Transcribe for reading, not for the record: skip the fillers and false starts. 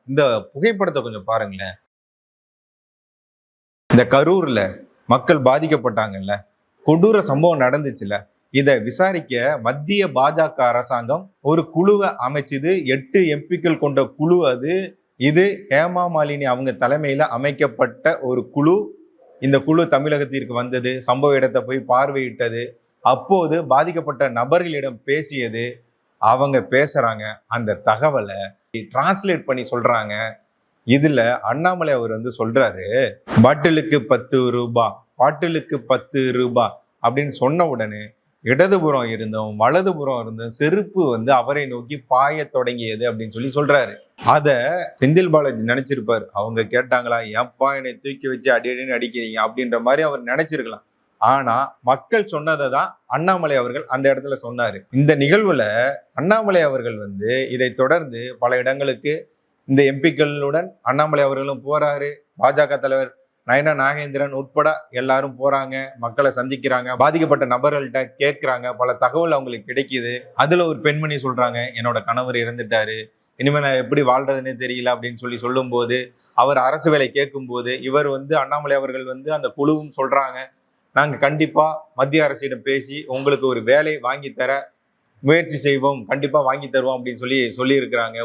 இந்த புகைப்படத்தை கொஞ்சம் பாருங்களேன். இந்த கரூர்ல மக்கள் பாதிக்கப்பட்டாங்கல்ல, கொடூர சம்பவம் நடந்துச்சுல்ல, இதை விசாரிக்க மத்திய பாஜக அரசாங்கம் ஒரு குழுவை அமைச்சுது. 8 எம்பிக்கள் கொண்ட குழு அது. இது ஹேமா மாலினி அவங்க தலைமையில அமைக்கப்பட்ட ஒரு குழு. இந்த குழு தமிழகத்திற்கு வந்தது, சம்பவ இடத்தை போய் பார்வையிட்டது, அப்போது பாதிக்கப்பட்ட நபர்களிடம் பேசியது. அவங்க பேசுறாங்க, அந்த தகவலை டிரான்ஸ்லேட் பண்ணி சொல்றாங்க. இதுல அண்ணாமலை அவர் சொல்றாரு, பாட்டிலுக்கு 10 ரூபாய், பாட்டிலுக்கு 10 ரூபாய் அப்படின்னு சொன்ன உடனே இடதுபுறம் இருந்தும் வலதுபுறம் இருந்தும் செருப்பு அவரை நோக்கி பாய தொடங்கியது அப்படின்னு சொல்றாரு. அத செந்தில் பாலாஜி நினைச்சிருப்பாரு. அவங்க கேட்டாங்களா, ஏன்பா என்னை தூக்கி வச்சு அடின்னு அடிக்கிறீங்க அப்படின்ற மாதிரி அவர் நினைச்சிருக்கலாம். ஆனா மக்கள் சொன்னதை தான் அண்ணாமலை அவர்கள் அந்த இடத்துல சொன்னாரு. இந்த நிகழ்வுல அண்ணாமலை அவர்கள் இதை தொடர்ந்து பல இடங்களுக்கு இந்த எம்பிக்களுடன் அண்ணாமலை அவர்களும் போறாரு. பாஜக தலைவர் நயனா நாகேந்திரன் உட்பட எல்லாரும் போறாங்க, மக்களை சந்திக்கிறாங்க, பாதிக்கப்பட்ட நபர்கள்ட்ட கேட்கிறாங்க, பல தகவல் அவங்களுக்கு கிடைக்குது. அதுல ஒரு பெண்மணி சொல்றாங்க, என்னோட கணவர் இறந்துட்டாரு, இனிமே நான் எப்படி வாழ்றதுன்னே தெரியல அப்படின்னு சொல்லும் போது, அவர் அரசு வேலை கேட்கும் போது இவர் அண்ணாமலை அவர்கள் அந்த குழுவும் சொல்றாங்க, நாங்க கண்டிப்பா மத்திய அரசிடம் பேசி உங்களுக்கு ஒரு வேலை வாங்கி தர முயற்சி செய்வோம், கண்டிப்பா வாங்கி தருவோம் அப்படின்னு சொல்லி இருக்கிறாங்க.